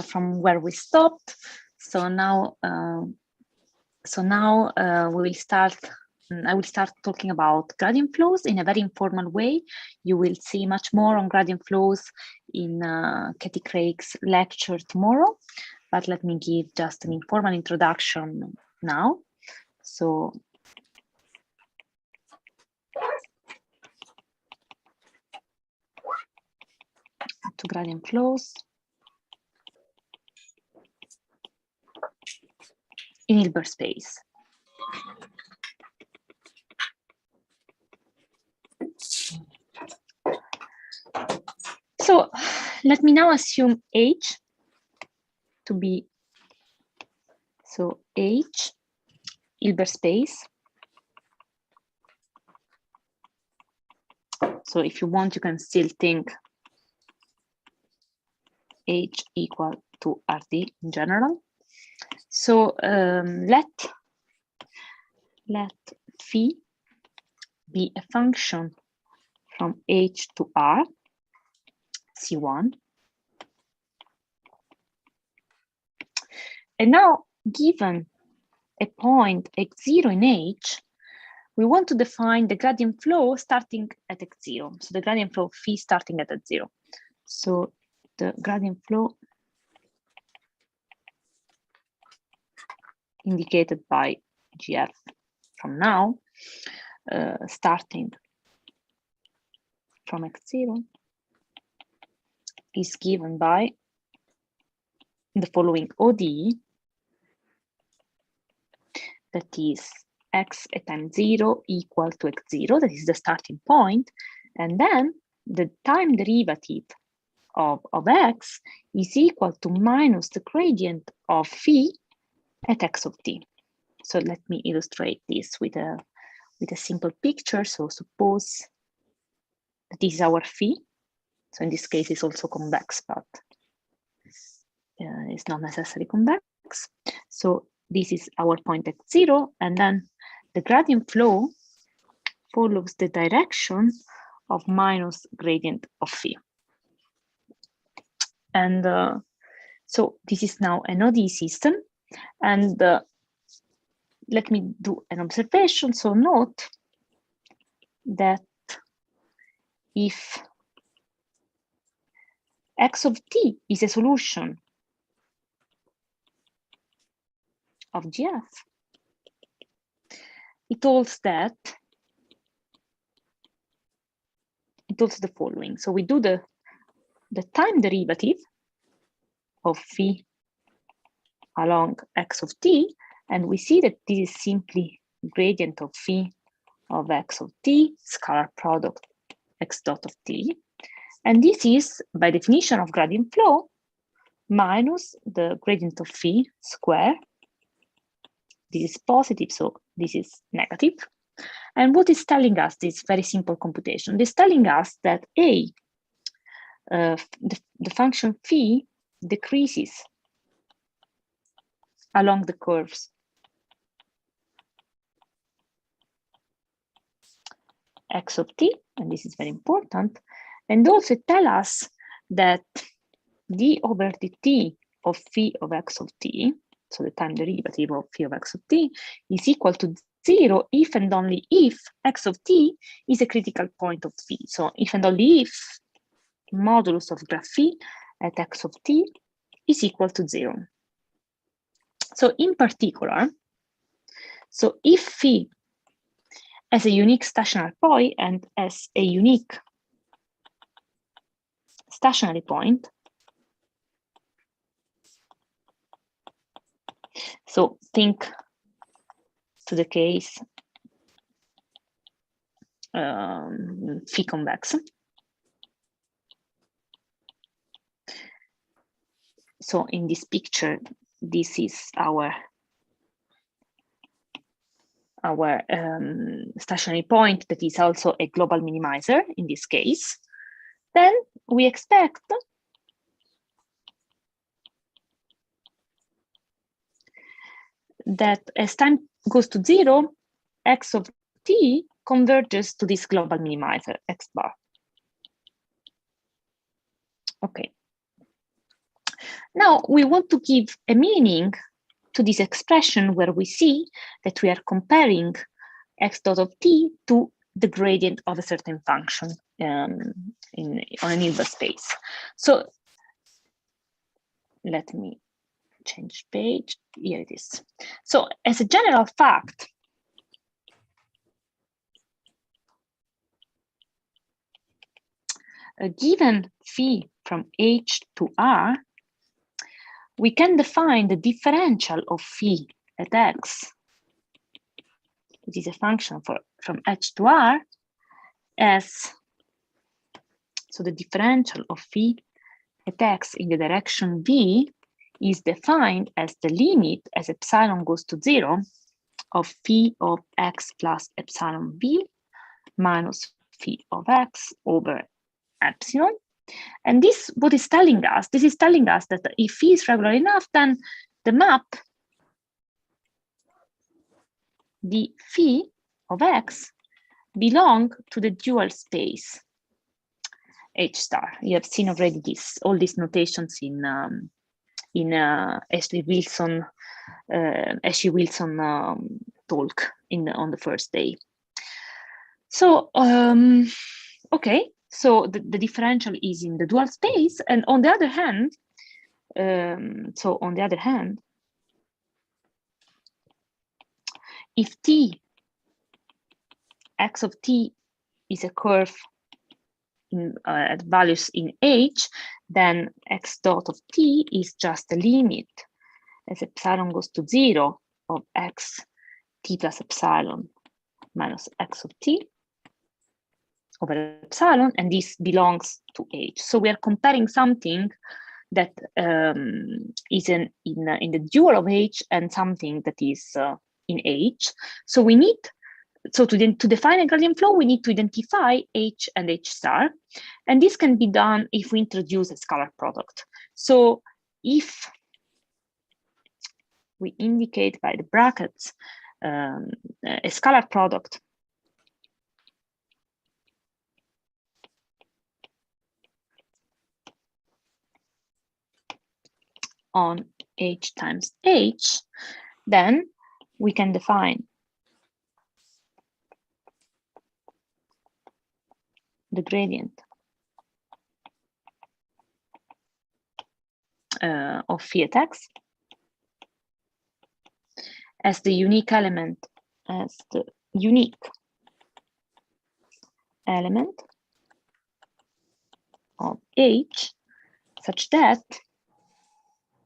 from where we stopped. So now we will start. I will start talking about gradient flows in a very informal way. You will see much more on gradient flows in Katie Craig's lecture tomorrow, but let me give just an informal introduction now. So to gradient flows in Hilbert space. So let me now assume H to be, so H, Hilbert space. So if you want, you can still think H equal to RD in general. So let phi be a function from H to R, C1. And now, given a point x0 in H, we want to define the gradient flow starting at x0. So the gradient flow phi starting at x0. So the gradient flow indicated by GF from now, starting from x0, is given by the following ODE, that is x at time 0 equal to x0, that is the starting point, and then the time derivative of x is equal to minus the gradient of phi at x of t. So let me illustrate this with a simple picture. So suppose that this is our phi. So in this case, it's also convex, but it's not necessarily convex. So this is our point x0, and then the gradient flow follows the direction of minus gradient of phi. And so this is now an ODE system. And let me do an observation. So note that if x of t is a solution of GF, it holds the following. So we do the time derivative of phi along x of t, and we see that this is simply gradient of phi of x of t, scalar product x dot of t. And this is, by definition of gradient flow, minus the gradient of phi square. This is positive, so this is negative. And what is telling us this very simple computation? This is telling us that the function phi decreases along the curves x of t, and this is very important, and also tell us that d over dt of phi of x of t, so the time derivative of phi of x of t, is equal to 0 if and only if x of t is a critical point of phi. So if and only if modulus of graph phi at x of t is equal to 0. So in particular, so if phi has a unique stationary point and as a unique stationary point, so think to the case phi convex. So in this picture, this is our stationary point that is also a global minimizer in this case. Then we expect that as time goes to 0, x of t converges to this global minimizer, x bar. Okay. Now we want to give a meaning to this expression where we see that we are comparing x dot of t to the gradient of a certain function on an Hilbert space. So let me change page. Here it is. So as a general fact, given phi from H to R, we can define the differential of phi at x, which is a function from H to R, as, so the differential of phi at x in the direction v is defined as the limit as epsilon goes to 0 of phi of x plus epsilon v minus phi of x over epsilon. And this, what is telling us, this is telling us that if phi is regular enough, then the map, the phi of x, belong to the dual space H star. You have seen already all these notations in Ashley Wilson talk on the first day. So okay, so the differential is in the dual space, and on the other hand, if t, x of t is a curve at values in H, then x dot of t is just a limit as epsilon goes to 0 of x t plus epsilon minus x of t over epsilon, and this belongs to H. So we are comparing something that is in the dual of H and something that is in H. So we need, so to define a gradient flow, we need to identify H and H star. And this can be done if we introduce a scalar product. So if we indicate by the brackets a scalar product on H times H, then we can define the gradient of phi at x as the unique element, of H, such that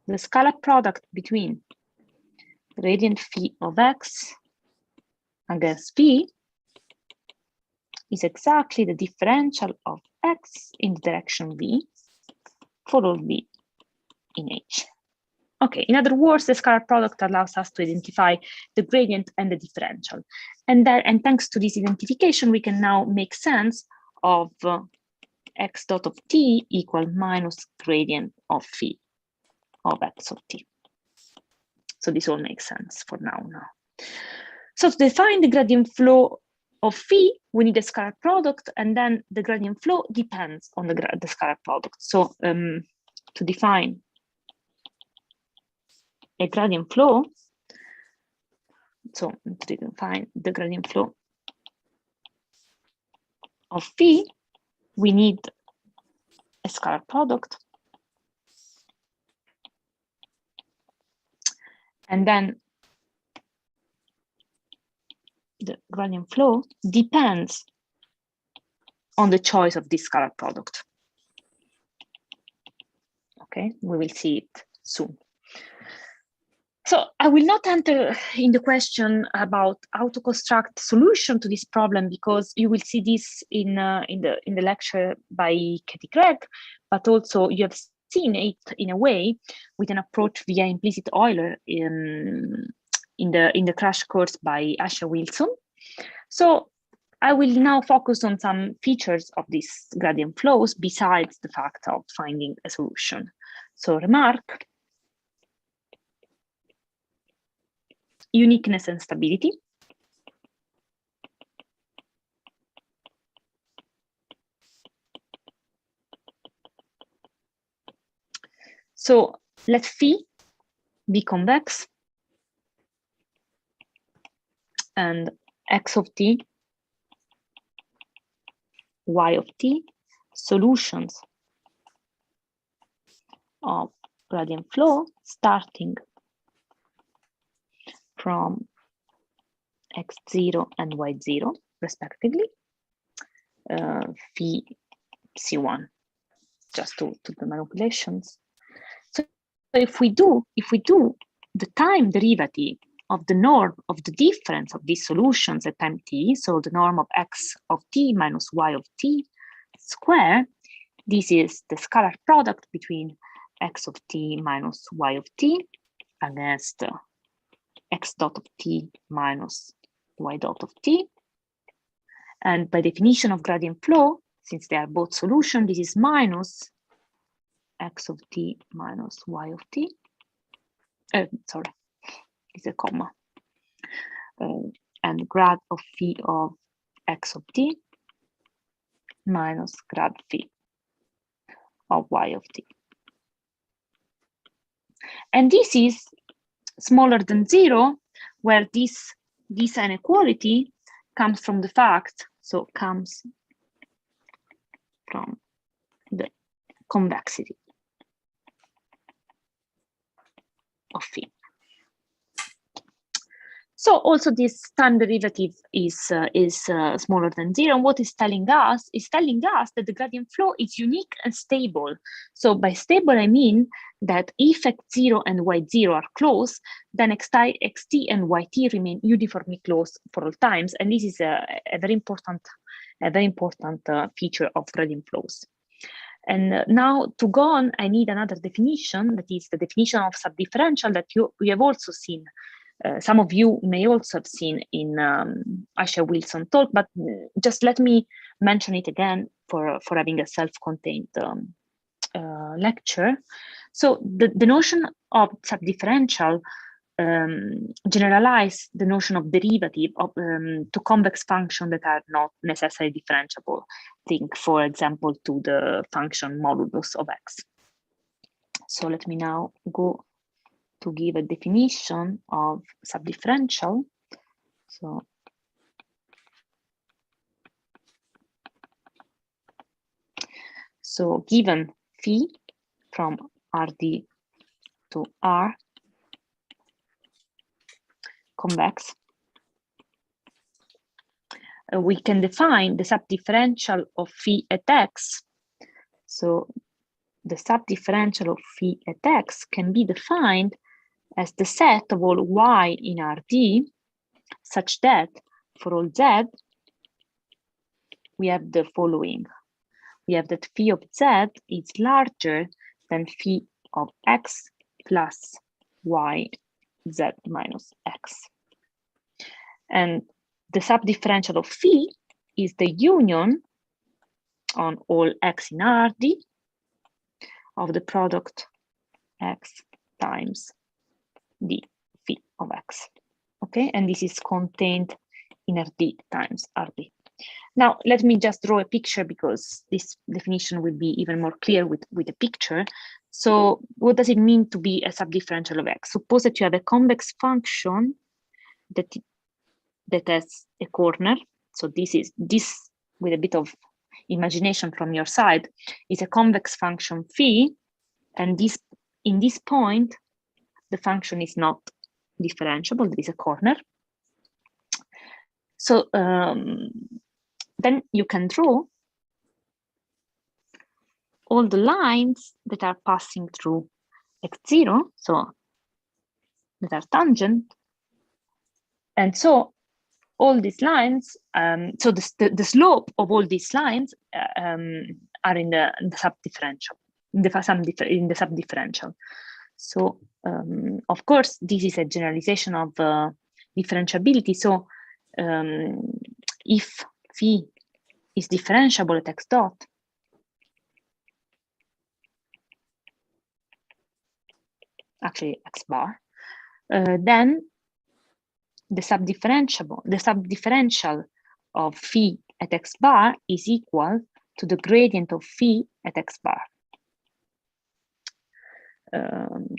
the scalar product between gradient phi of x against phi is exactly the differential of x in the direction v for all v in H. Okay, in other words, the scalar product allows us to identify the gradient and the differential. And thanks to this identification, we can now make sense of x dot of t equal minus gradient of phi of x of t. So this all makes sense for now. So to define the gradient flow of phi, we need a scalar product, and then the gradient flow depends on the scalar product. So to define a gradient flow, so to define the gradient flow of phi, we need a scalar product, and then the gradient flow depends on the choice of this scalar product. Okay, we will see it soon. So I will not enter in the question about how to construct solution to this problem, because you will see this in the lecture by Katie Gregg, but also you have seen it in a way with an approach via implicit Euler in the crash course by Asha Wilson. So I will now focus on some features of these gradient flows besides the fact of finding a solution. So remark, uniqueness and stability. So let phi be convex and x of t, y of t, solutions of gradient flow starting from x0 and y0 respectively, phi c1, just to the manipulations. So if we do the time derivative of the norm of the difference of these solutions at time t, so the norm of x of t minus y of t square, this is the scalar product between x of t minus y of t against x dot of t minus y dot of t. And by definition of gradient flow, since they are both solutions, this is minus x of t minus y of t. Sorry, it's a comma. And grad of phi of x of t minus grad phi of y of t. And this is smaller than 0, where this inequality comes from the fact, so comes from the convexity of phi. So also this time derivative is smaller than 0. And what is telling us that the gradient flow is unique and stable. So by stable, I mean that if x0 and y0 are close, then xt and yt remain uniformly close for all times. And this is a very important feature of gradient flows. And now to go on, I need another definition, that is the definition of subdifferential that we have also seen. Some of you may also have seen in Asha Wilson talk, but just let me mention it again for having a self-contained lecture. So the notion of subdifferential generalize the notion of derivative of, to convex functions that are not necessarily differentiable. Think, for example, to the function modulus of x. So let me now go to give a definition of subdifferential. So given phi from Rd to R convex, we can define the subdifferential of phi at x. So the subdifferential of phi at x can be defined as the set of all y in Rd, such that for all z, we have the following. We have that phi of z is larger than phi of x plus y z minus x. And the subdifferential of phi is the union on all x in Rd of the product x times d phi of x. Okay, and this is contained in Rd times Rd. Now, let me just draw a picture because this definition will be even more clear with a picture. So what does it mean to be a subdifferential of x? Suppose that you have a convex function that has a corner. So this with a bit of imagination from your side is a convex function phi, and in this point, the function is not differentiable, there is a corner. So then you can draw all the lines that are passing through x0, so that are tangent. And so all these lines, so the slope of all these lines are in the subdifferential, in the subdifferential. So of course, this is a generalization of differentiability. So if phi is differentiable at x dot, actually x bar, then the subdifferential of phi at x bar is equal to the gradient of phi at x bar.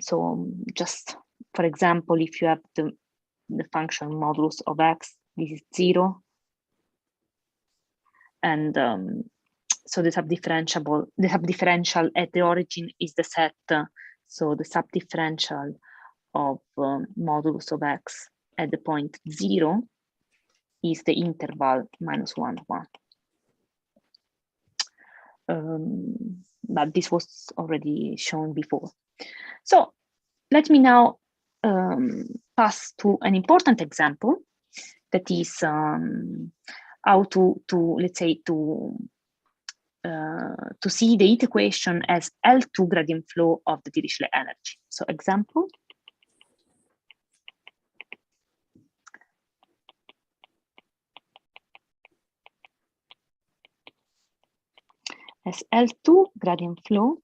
So just for example, if you have the function modulus of x, this is 0, and so the subdifferential at the origin is the set. So the subdifferential of modulus of x at the point 0 is the interval -1, 1. But this was already shown before. So let me now pass to an important example, that is how to let's say to see the heat equation as L2 gradient flow of the Dirichlet energy. So example. As L2 gradient flow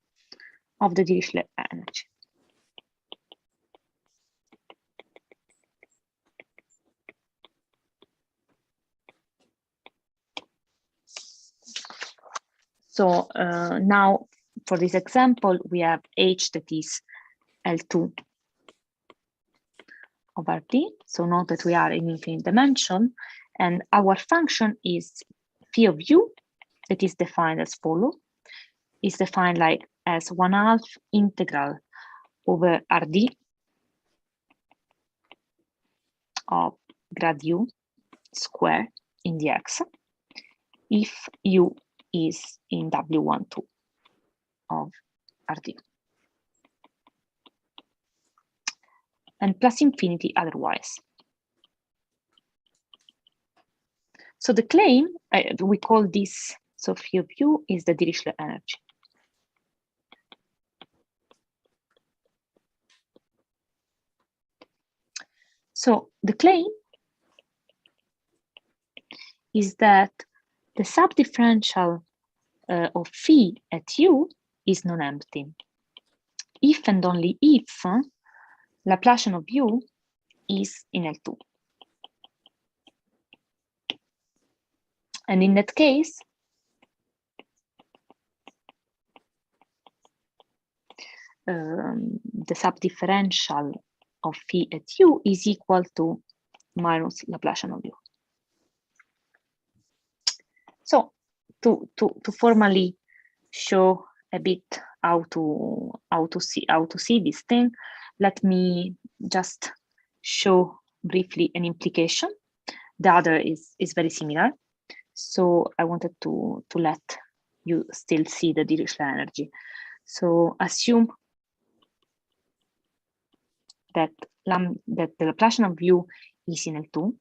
of the Dirichlet energy. So now for this example, we have H that is L2 over D. So note that we are in infinite dimension, and our function is phi of u, that is defined as follow. Is defined like as 1/2 integral over Rd of grad u square in dx if u is in W12 of Rd. And plus infinity otherwise. So the claim, we call this, so phi of u is the Dirichlet energy. So the claim is that the subdifferential of phi at u is non-empty if and only if Laplacian of u is in L2. And in that case, the subdifferential of phi at u is equal to minus Laplacian of u. So to formally show a bit how to see this thing, let me just show briefly an implication. The other is very similar. So I wanted to let you still see the Dirichlet energy. So assume that the Laplacian of u is in L2.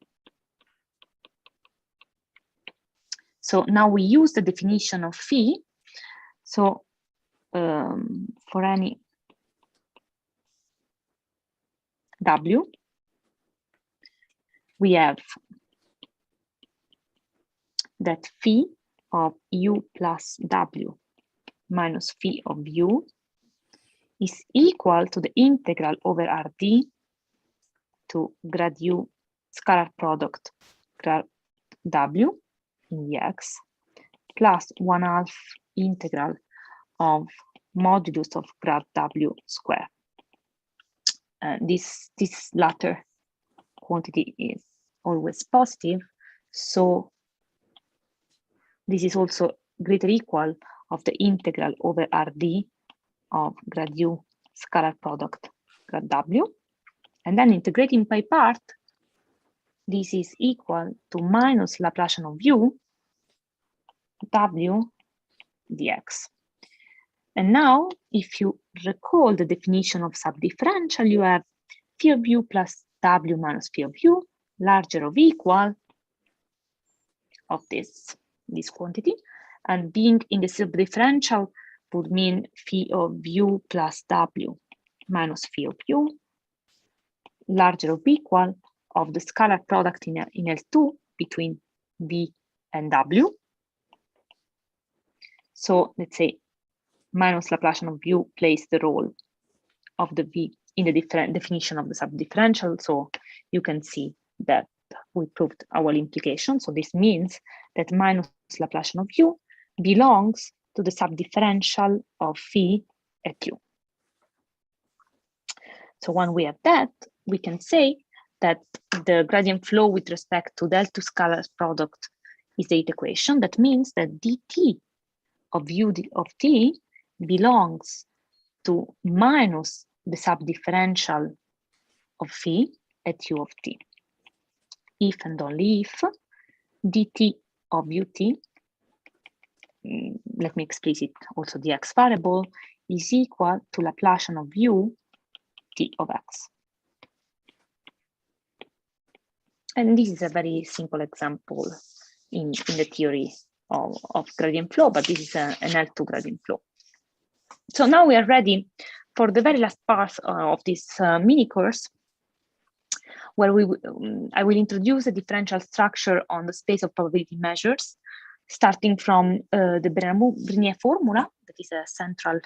So now we use the definition of phi. So for any w, we have that phi of u plus w minus phi of u is equal to the integral over Rd to grad u scalar product grad w in dx plus 1/2 integral of modulus of grad w square. This latter quantity is always positive, so this is also greater equal of the integral over Rd of grad u scalar product grad w, and then integrating by part, this is equal to minus Laplacian of u w dx. And now, if you recall the definition of subdifferential, you have phi of u plus w minus phi of u larger or equal of this quantity, and being in the subdifferential would mean phi of u plus w minus phi of u larger or equal of the scalar product in L2 between v and w. So let's say minus Laplacian of u plays the role of the v in the definition of the subdifferential. So you can see that we proved our implication. So this means that minus Laplacian of u belongs to the subdifferential of phi at u. So when we have that, we can say that the gradient flow with respect to delta scalar product is the equation. That means that dt of u of t belongs to minus the subdifferential of phi at u of t. If and only if dt of ut, let me explicit also the x variable, is equal to Laplacian of u t of x. And this is a very simple example in the theory of gradient flow, but this is an L2 gradient flow. So now we are ready for the very last part of this mini course, where I will introduce a differential structure on the space of probability measures, starting from the Venomous formula, that is a central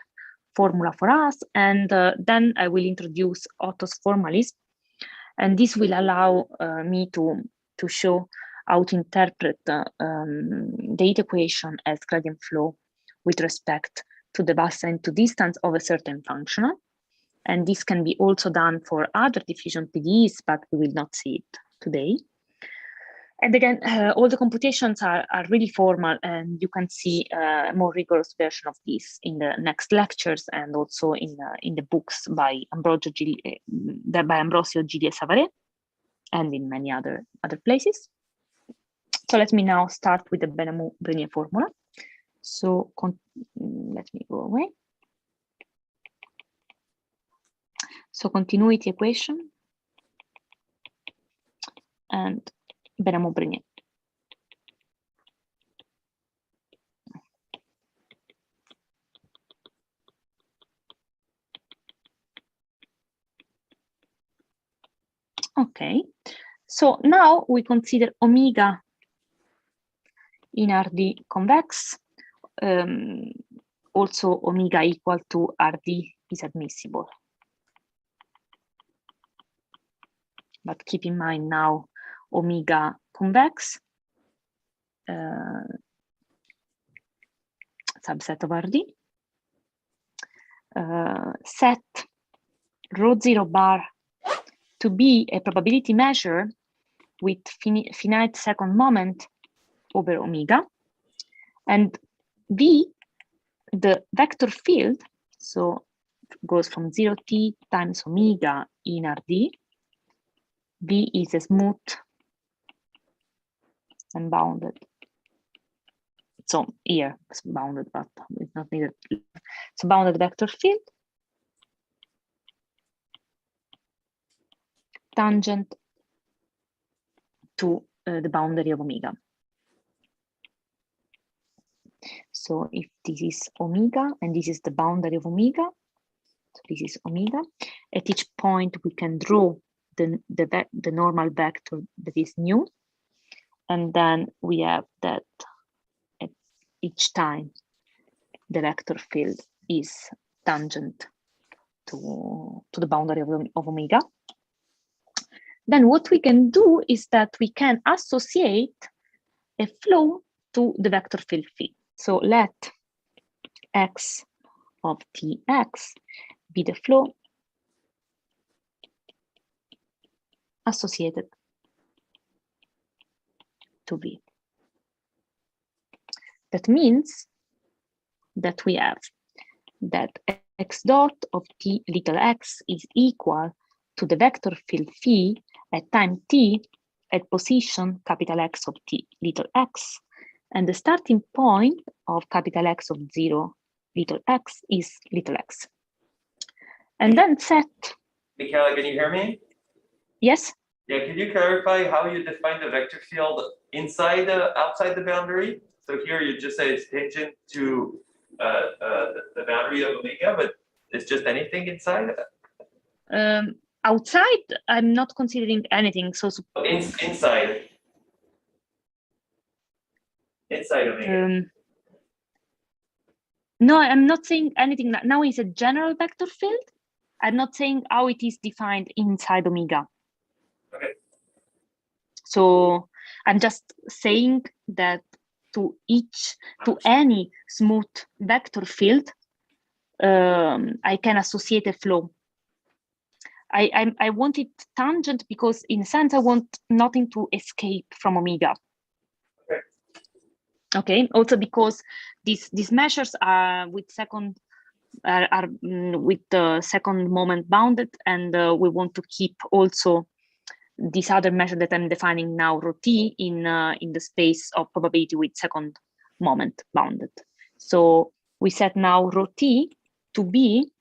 formula for us, and then I will introduce Otto's formalism, and this will allow me to show how to interpret the heat equation as gradient flow with respect to the vast and to distance of a certain function. And this can be also done for other diffusion PDEs, but we will not see it today. And again, all the computations are really formal, and you can see a more rigorous version of this in the next lectures and also in the books by Ambrosio Giglia Savare and in many other places. So let me now start with the Venomous formula. So let me go away. So continuity equation and Venomous. Okay, so now we consider omega in RD convex. Also omega equal to RD is admissible. But keep in mind now omega convex, subset of RD, set ρ0 bar to be a probability measure with finite second moment over omega, and V, the vector field, so goes from 0t times omega in RD. V is a smooth and bounded. So here it's bounded, but it's not needed. It's a bounded vector field tangent to the boundary of omega. So if this is omega and this is the boundary of omega, so this is omega, at each point we can draw the normal vector that is nu, and then we have that at each time the vector field is tangent to the boundary of omega. Then what we can do is that we can associate a flow to the vector field phi. So let x of tx be the flow associated to V. That means that we have that x dot of t little x is equal to the vector field phi at time t at position capital X of t little x, and the starting point of capital X of 0 little x is little x. And then set. Mikaela, can you hear me? Yes. Yeah, can you clarify how you define the vector field inside outside the boundary? So here you just say it's tangent to the boundary of omega, but it's just anything inside? Outside, I'm not considering anything. So inside. Inside omega. No, I'm not saying anything. Now it's a general vector field. I'm not saying how it is defined inside omega. Okay. So I'm just saying that to any smooth vector field, I can associate a flow. I want it tangent because in a sense I want nothing to escape from omega. Okay, also because these measures are with second with the second moment bounded, and we want to keep also this other measure that I'm defining now, rho t, in the space of probability with second moment bounded. So we set now rho t to be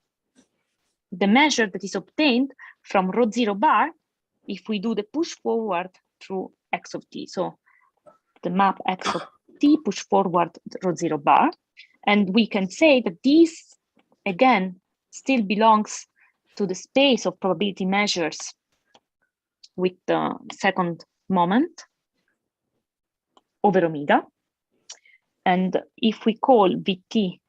the measure that is obtained from rho 0 bar if we do the push forward through x of t. So the map x of t push forward rho 0 bar. And we can say that this, again, still belongs to the space of probability measures with the second moment over omega. And if we call Vt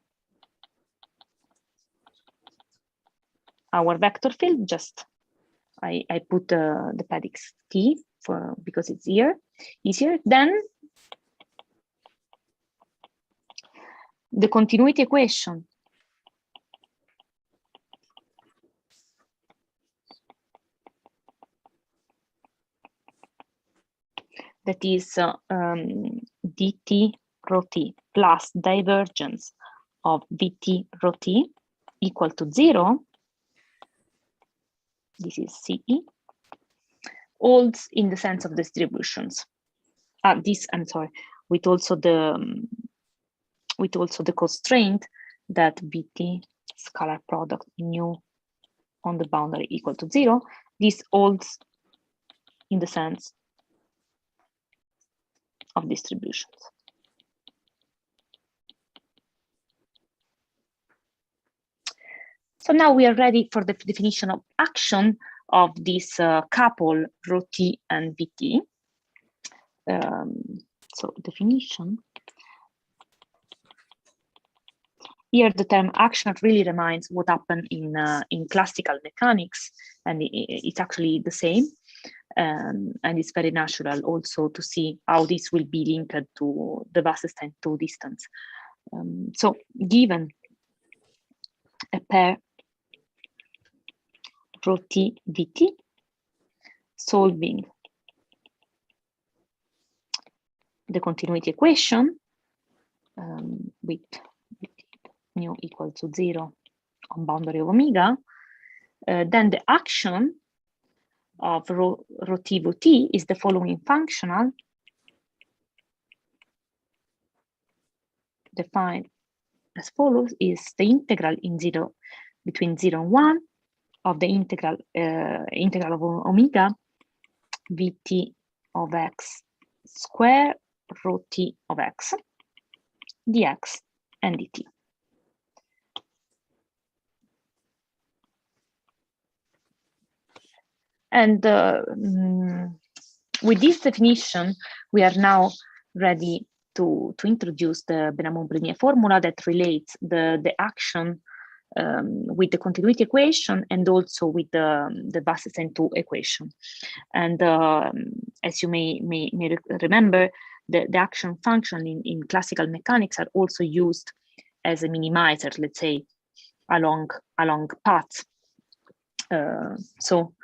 our vector field, just I put the predix t for because it's easier. Then the continuity equation that is dt rho t plus divergence of Vt rho t equal to 0. This is CE, holds in the sense of distributions. I'm sorry, with also the constraint that Vt scalar product nu on the boundary equal to 0. This holds in the sense of distributions. So now we are ready for the definition of action of this couple rho t and Vt. So definition. Here the term action really reminds what happened in classical mechanics, and it's actually the same. And it's very natural also to see how this will be linked to the Wasserstein-2 distance. So given a pair rho t Vt, solving the continuity equation with nu equal to 0 on boundary of omega, then the action of rho t Vt is the following functional defined as follows: is the integral in 0 between 0 and 1 of the integral of omega Vt of x square rho t of x dx and dt. And with this definition, we are now ready to introduce the Venomous formula that relates the action with the continuity equation and also with the Wasserstein-2 equation. And as you may remember, the action function in classical mechanics are also used as a minimizer, let's say, along paths. So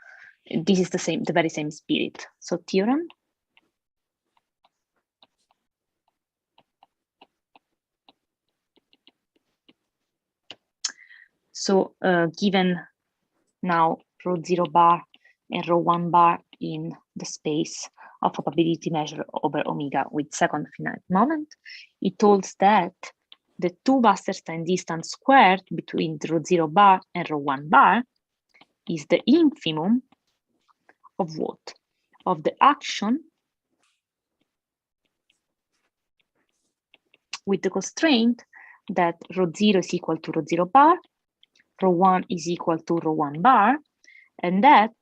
this is the very same spirit. So theorem. So given now rho 0 bar and rho 1 bar in the space of probability measure over omega with second finite moment, it holds that the 2 Wasserstein distance squared between rho 0 bar and rho 1 bar is the infimum of what? Of the action with the constraint that rho 0 is equal to rho 0 bar, rho 1 is equal to rho 1 bar, and that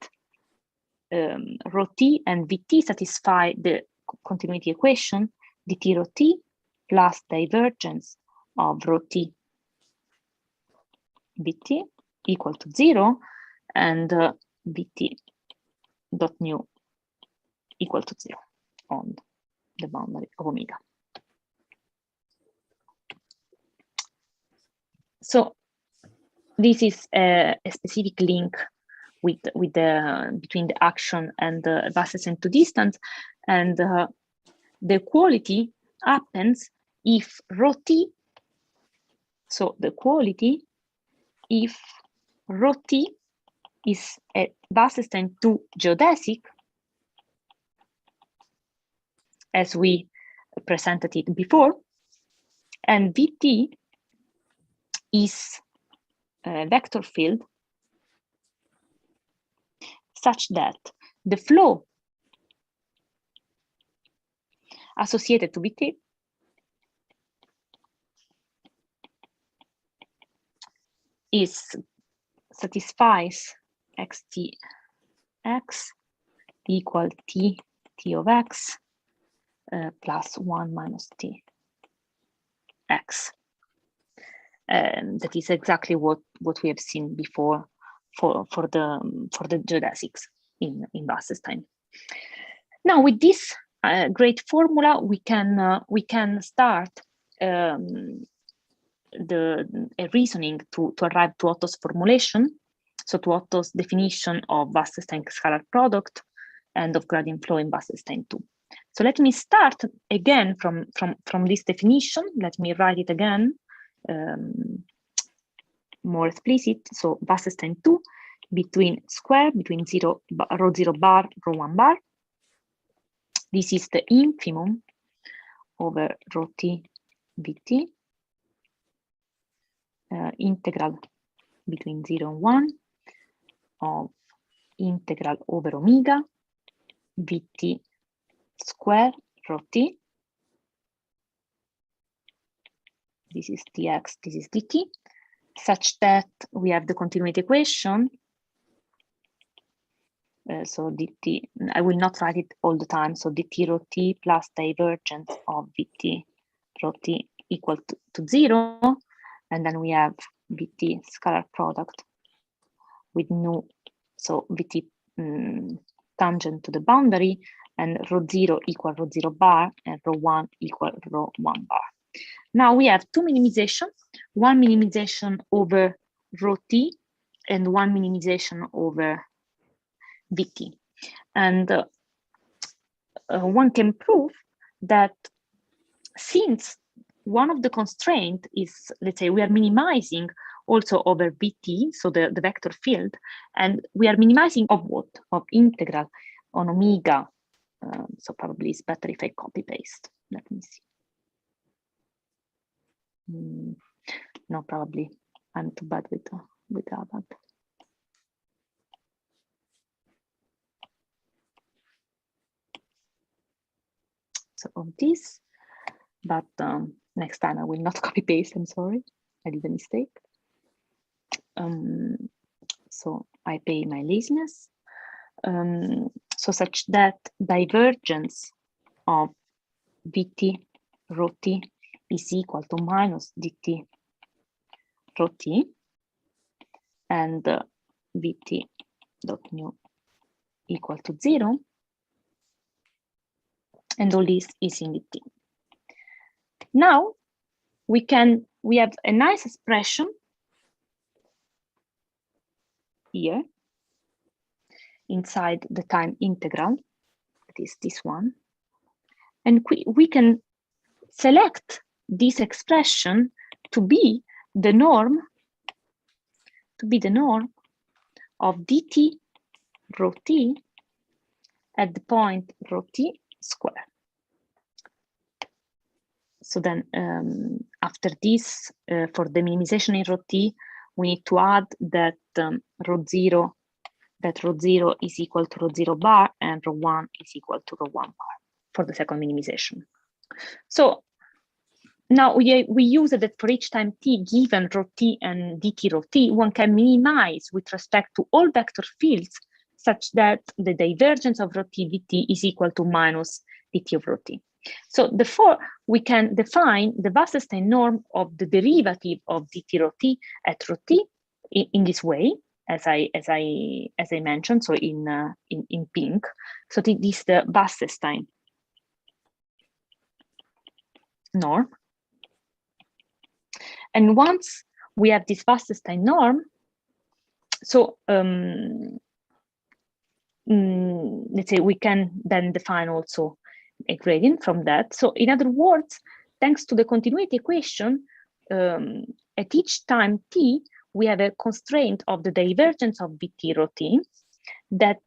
rho t and Vt satisfy the continuity equation dt rho t plus divergence of rho t Vt equal to 0 and Vt dot nu equal to 0 on the boundary of omega. So this is a specific link with the between the action and the Wasserstein 2 distance, and the equality happens if rho t. So the equality if rho t is a Wasserstein 2 geodesic, as we presented it before, and Vt is a vector field such that the flow associated to Vt satisfies x equal t of x plus 1 minus t x. That is exactly what we have seen before for the geodesics in Wasserstein. Now, with this great formula, we can start a reasoning to arrive to Otto's formulation, so to Otto's definition of Wasserstein scalar product and of gradient flow in Wasserstein 2. So let me start again from this definition. Let me write it again, more explicit. So Wasserstein 2 between rho 0 bar, rho 1 bar. This is the infimum over rho t Vt, integral between 0 and 1 of integral over omega Vt square rho t. This is dx, this is dt, such that we have the continuity equation. So dt, I will not write it all the time. So dt rho t plus divergence of Vt rho t equal to 0. And then we have Vt scalar product with nu, so Vt tangent to the boundary, and rho 0 equal rho 0 bar, and rho 1 equal rho 1 bar. Now we have two minimization, one minimization over rho t and one minimization over Vt. And one can prove that since one of the constraints is, let's say, we are minimizing also over Vt, so the vector field, and we are minimizing of what? Of integral on omega. So probably it's better if I copy paste. Let me see. No, probably I'm too bad with that. So of this, but next time I will not copy paste. I'm sorry, I did a mistake. So I pay my laziness. So such that divergence of Vt rho t is equal to minus dt rho t, and Vt dot nu equal to 0, and all this is in dt. Now we have a nice expression here inside the time integral, that is this one, and we can select this expression to be the norm of dt rho t at the point rho t square. So then after this, for the minimization in rho t, we need to add that rho 0 is equal to rho 0 bar, and rho 1 is equal to rho 1 bar for the second minimization. So now we use that for each time t given rho t and dt rho t, one can minimize with respect to all vector fields such that the divergence of rho t Vt is equal to minus dt of rho t. So therefore, we can define the Wasserstein norm of the derivative of dt rho t at rho t in this way, as I mentioned. So in pink. So this is the Wasserstein norm. And once we have this Wasserstein norm, so let's say we can then define also a gradient from that. So in other words, thanks to the continuity equation, at each time t, we have a constraint of the divergence of Vt rho t that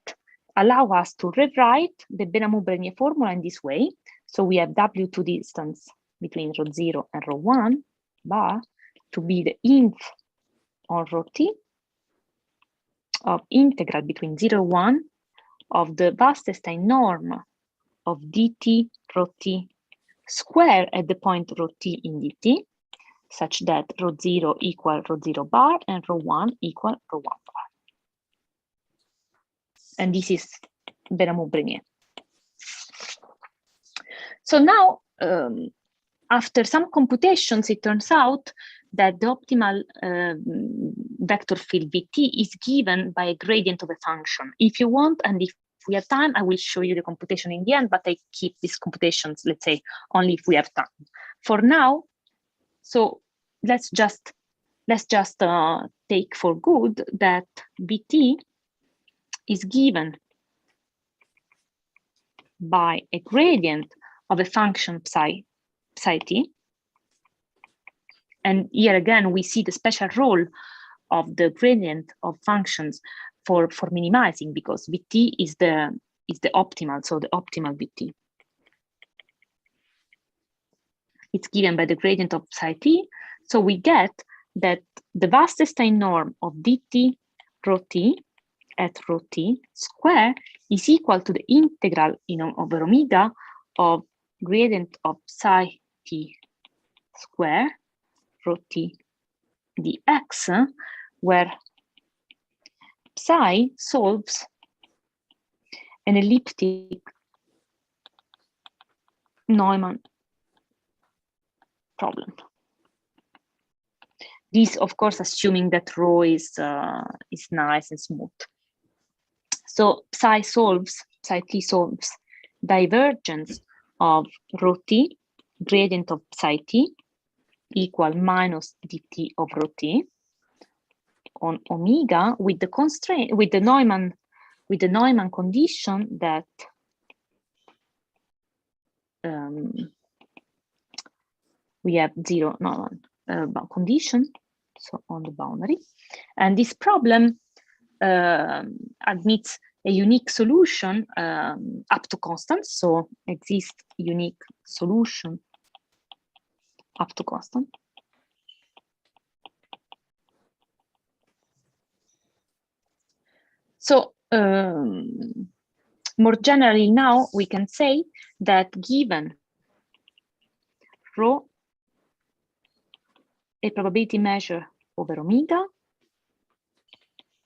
allow us to rewrite the Venomous formula in this way. So we have W2 distance between rho 0 and rho 1 bar to be the inf on rho t of integral between 0 and 1 of the Wasserstein norm of dt rho t square at the point rho t in dt, such that rho 0 equal rho 0 bar and rho 1 equal rho 1 bar. And this is Venomous-Brenier. So now, after some computations, it turns out that the optimal vector field Vt is given by a gradient of a function. If you want, and if we have time, I will show you the computation in the end, but I keep these computations, let's say, only if we have time. For now, so let's just take for good that Vt is given by a gradient of a function psi t. And here again, we see the special role of the gradient of functions for minimizing, because Vt is the optimal, so the optimal Vt. It's given by the gradient of psi t. So we get that the Wasserstein norm of dt rho t at rho t square is equal to the integral over omega of gradient of psi t square rho t dx, where psi solves an elliptic Neumann problem. This, of course, assuming that rho is nice and smooth. So psi t solves divergence of rho t, gradient of psi t, equal minus dt of rho t on omega with the constraint, with the Neumann condition that we have zero Neumann condition, so on the boundary. And this problem admits a unique solution up to constant, so exists unique solution up to constant. So more generally now, we can say that given rho, a probability measure over omega,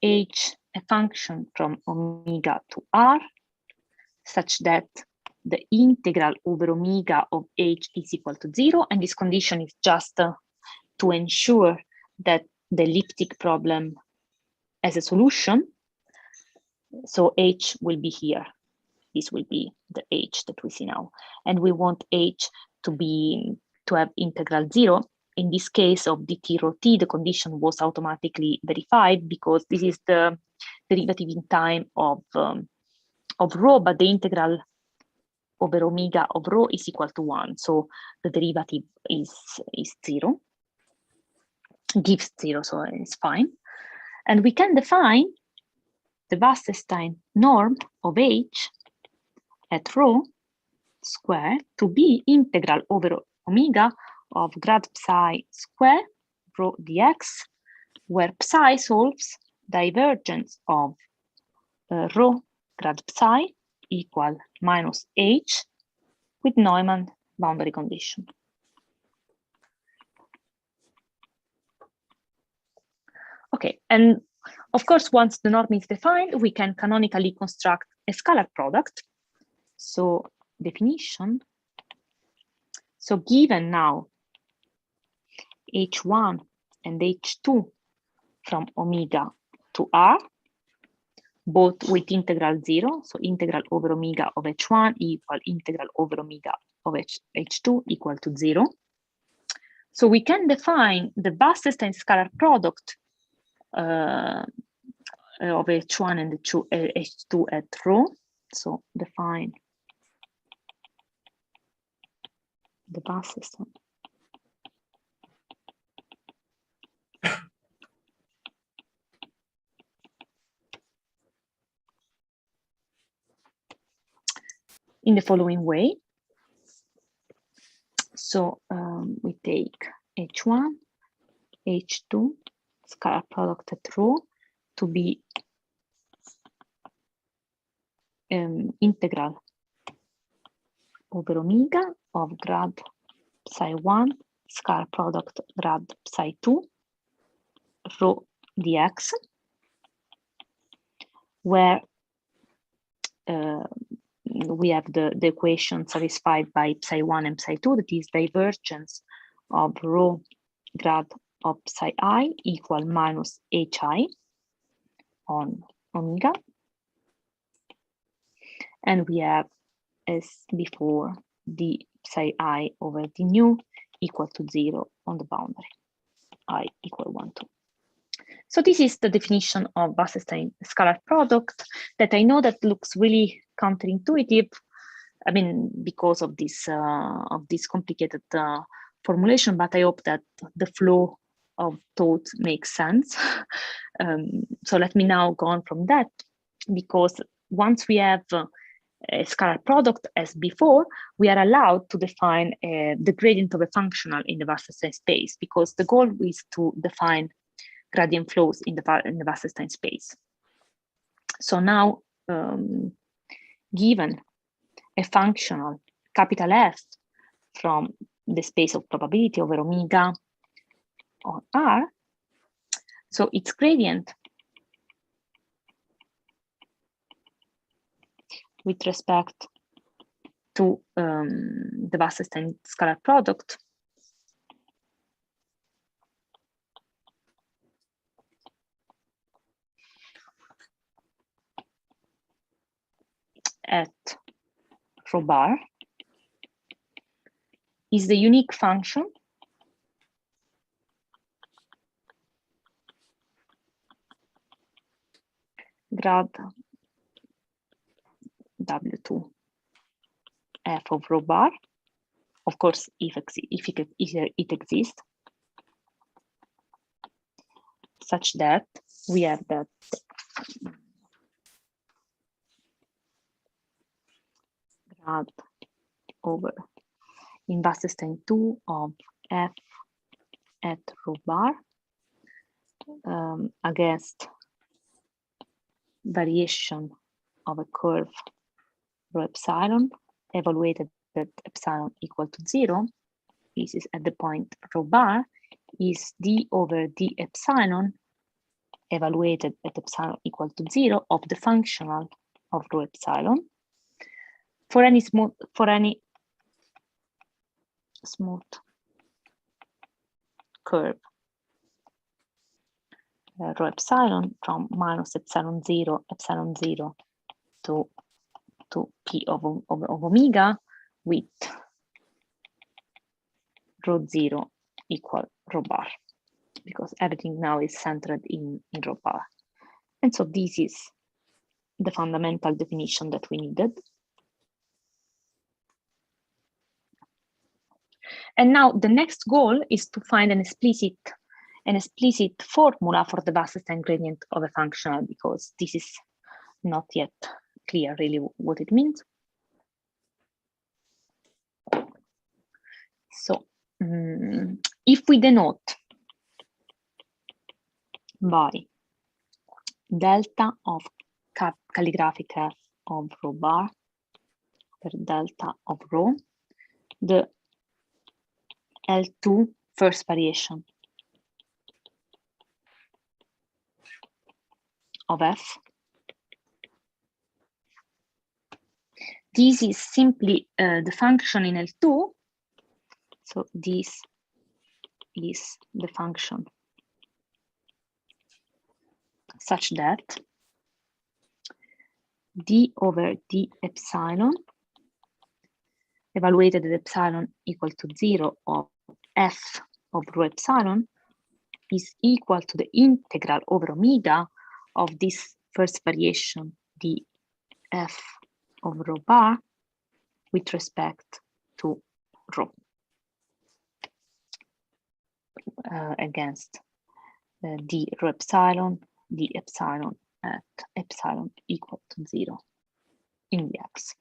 h a function from omega to r, such that the integral over omega of h is equal to 0, and this condition is just to ensure that the elliptic problem has a solution. So h will be here. This will be the h that we see now, and we want h to have integral 0. In this case of dt rho t, the condition was automatically verified because this is the derivative in time of rho, but the integral over omega of rho is equal to 1. So the derivative is 0, gives 0, so it's fine. And we can define the Wasserstein norm of h at rho square to be integral over omega of grad psi square rho dx, where psi solves divergence of rho grad psi equal minus h with Neumann boundary condition. Okay, and of course, once the norm is defined, we can canonically construct a scalar product. So definition. So given now h1 and h2 from omega to r, both with integral 0, so integral over omega of h1 equal integral over omega of h2 equal to 0. So we can define the Wasserstein scalar product of H1 and H2 at rho. So define the bus system. In the following way. So we take H1, H2, scalar product at rho to be integral over omega of grad psi 1 scalar product grad psi 2 rho dx, where we have the equation satisfied by psi 1 and psi 2, that is divergence of rho grad of psi I equal minus hi on omega. And we have, as before, d psi I over d nu equal to 0 on the boundary, I equal 1, 2. So this is the definition of Wasserstein scalar product that I know that looks really counterintuitive. I mean, because of this complicated formulation, but I hope that the flow of thought makes sense. So let me now go on from that, because once we have a scalar product as before, we are allowed to define the gradient of a functional in the Wasserstein space, because the goal is to define gradient flows in the Wasserstein space. So now, given a functional capital F from the space of probability over omega on R, so its gradient with respect to the Wasserstein scalar product at rho bar is the unique function grad W2 f of rho bar, of course, if it exists, such that we have that grad over in Wasserstein 2 of f at rho bar against variation of a curve rho epsilon evaluated at epsilon equal to 0. This is at the point rho bar is d over d epsilon evaluated at epsilon equal to 0 of the functional of rho epsilon for any smooth curve rho epsilon from minus epsilon 0 to p of omega with rho 0 equal rho bar, because everything now is centered in rho bar. And so this is the fundamental definition that we needed. And now the next goal is to find an explicit formula for the Wasserstein gradient of a functional, because this is not yet clear really what it means. So if we denote by delta of calligraphic f of rho bar per delta of rho, the L2 first variation of f. This is simply the function in L2. So this is the function such that d over d epsilon evaluated at epsilon equal to 0 of f of rho epsilon is equal to the integral over omega of this first variation, the f of rho bar, with respect to rho against d rho epsilon, d epsilon at epsilon equal to 0 in the x.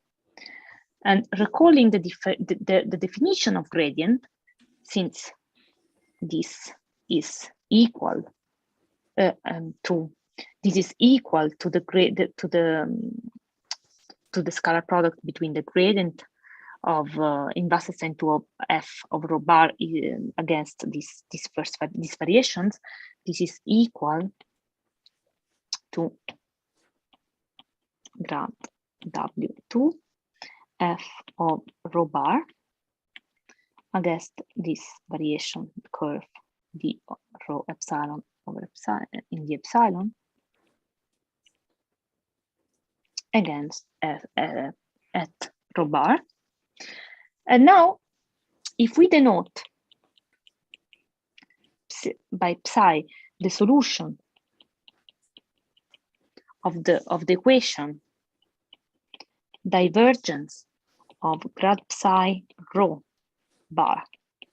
And recalling the definition of gradient, since this is equal to the scalar product between the gradient of in Wasserstein 2 of f of rho bar against these variations. This is equal to grad W2 f of rho bar against this variation curve d rho epsilon over epsilon in the epsilon against at rho bar. And now, if we denote by psi the solution of the equation divergence of grad psi rho bar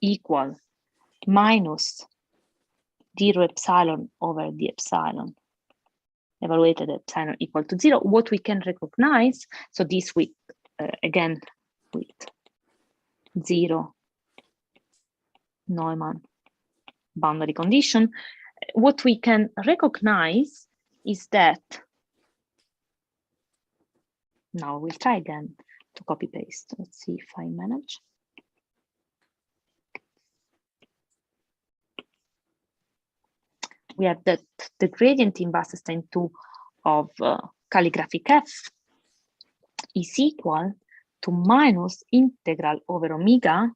equal minus d rho epsilon over d epsilon evaluated at epsilon equal to 0, what we can recognize, so this with again with 0 Neumann boundary condition, what we can recognize is that, now we'll try again to copy paste. Let's see if I manage. We have that the gradient in Wasserstein 2 of calligraphic f is equal to minus integral over omega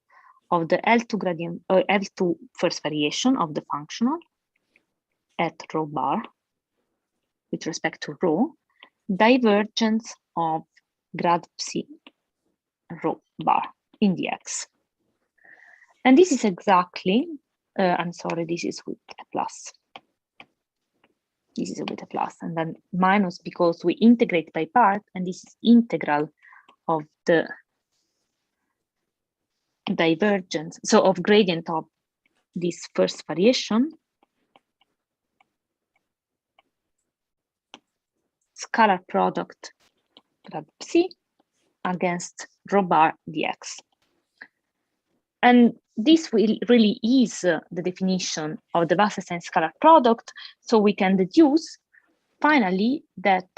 of the L2 gradient or L2 first variation of the functional at rho bar with respect to rho, divergence of grad psi rho bar in the x. And this is exactly, I'm sorry, this is with a plus. This is with a plus, and then minus because we integrate by part, and this is integral of the divergence, so of gradient of this first variation, scalar product grad psi against rho bar dx. And this really is the definition of the Wasserstein scalar product, so we can deduce finally that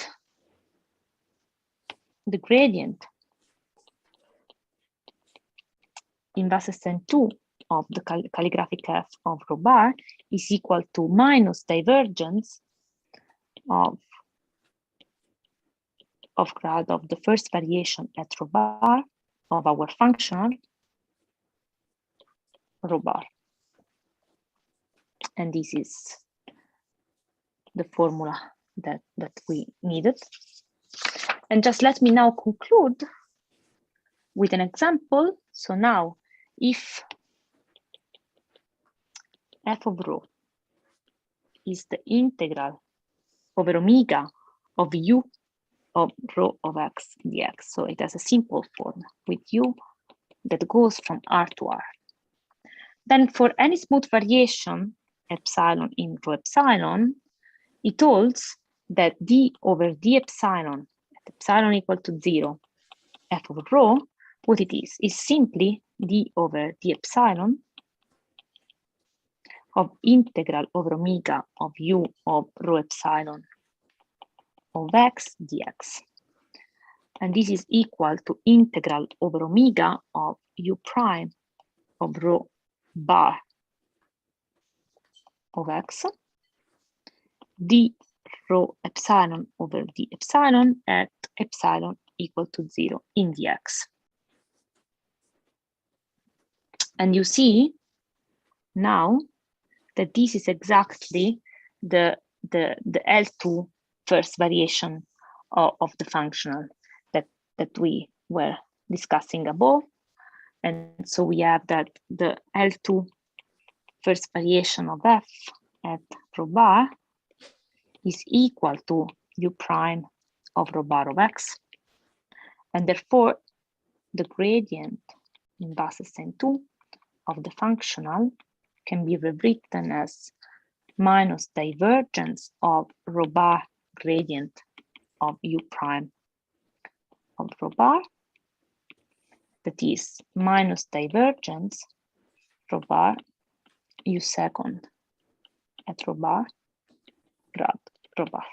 the gradient in Wasserstein 2 of the calligraphic f of rho bar is equal to minus divergence of grad of the first variation at rho bar of our functional rho bar. And this is the formula that we needed. And just let me now conclude with an example. So now, if f of rho is the integral over omega of u of rho of x dx, so it has a simple form with u that goes from r to r. Then for any smooth variation epsilon in rho epsilon, it holds that d over d epsilon at epsilon equal to 0 f of rho, what it is simply d over d epsilon of integral over omega of u of rho epsilon of x dx. And this is equal to integral over omega of u prime of rho bar of x d rho epsilon over d epsilon at epsilon equal to 0 in the x. And you see now that this is exactly the L2 first variation of the functional that we were discussing above. And so we have that the L2 first variation of f at rho bar is equal to u prime of rho bar of x, and therefore the gradient in Wasserstein 2 of the functional can be rewritten as minus divergence of rho bar gradient of u prime of rho bar, that is minus divergence rho bar u second at rho bar grad rho bar.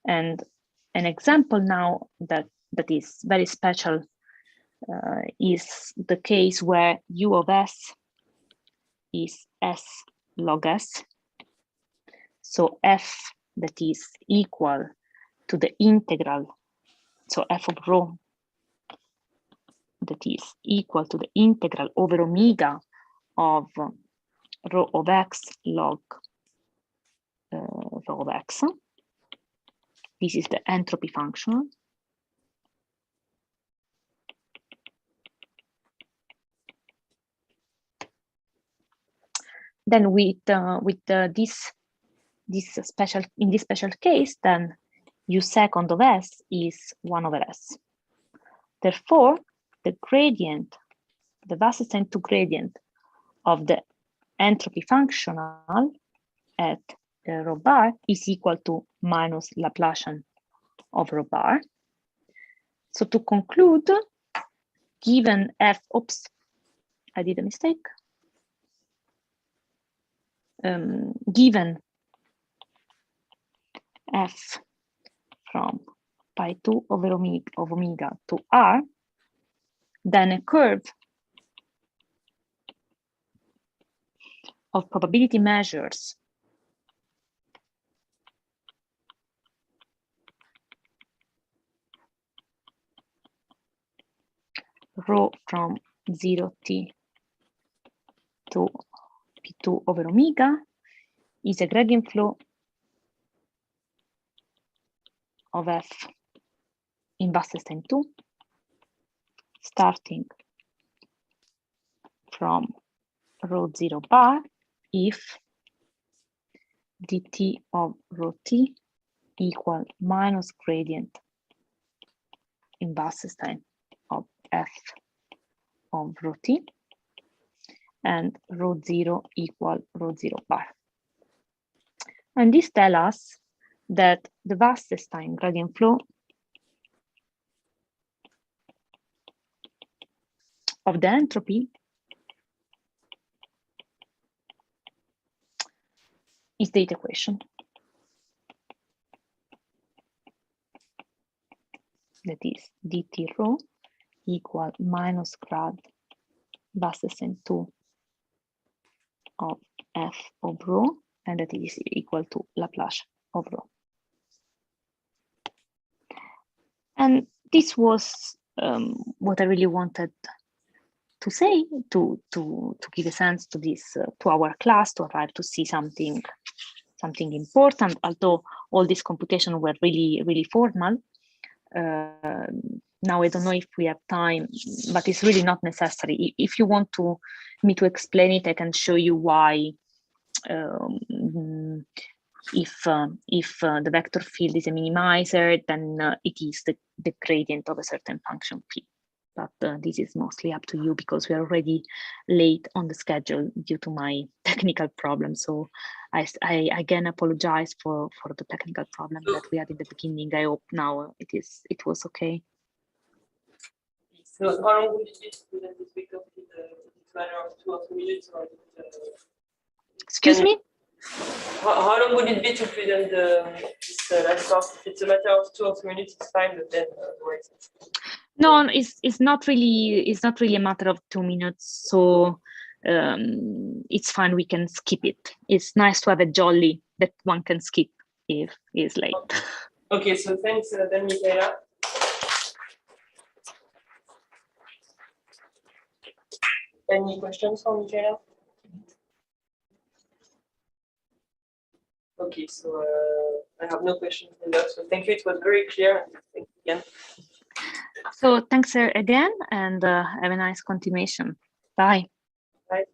And an example now that is very special is the case where u of s is s log s. So f that is equal to the integral, so f of rho that is equal to the integral over omega of rho of x log rho of x. This is the entropy function. Then this special case, then u second of s is 1 over s. Therefore, the gradient, the Wasserstein 2 gradient of the entropy functional at rho bar is equal to minus Laplacian of rho bar. So to conclude, given f, oops, I did a mistake. Given f from pi 2 over omega to r, then a curve of probability measures rho from 0t to p2 over omega is a gradient flow of f in Wasserstein 2, starting from rho 0 bar if dt of rho t equal minus gradient in Wasserstein of f of rho t, and rho 0 equal rho 0 bar. And this tells us that the Wasserstein gradient flow of the entropy is the equation. That is dt rho equal minus grad Wasserstein 2 of f of rho, and that is equal to Laplace of rho. And this was what I really wanted to say, to give a sense to this to our class, to arrive to see something important. Although all these computations were really formal. Now I don't know if we have time, but it's really not necessary. If you want me to explain it, I can show you why. If the vector field is a minimizer, then it is the gradient of a certain function p. But this is mostly up to you because we are already late on the schedule due to my technical problem. So I again apologize for the technical problem that we had in the beginning. I hope now it was okay. So how long would it be to present this vector field? It's a matter of 2 or 3 minutes, or Excuse me? How long would it be to present this last part? If it's a matter of 2 or 3 minutes, it's fine, but then otherwise. No, it's not really a matter of 2 minutes. So it's fine. We can skip it. It's nice to have a jolly that one can skip if it's late. Okay, so thanks, then Mikaela. Any questions for Mikaela? Okay, so I have no questions in that. So thank you. It was very clear. Thank you again. So thanks again, and have a nice continuation. Bye. Bye.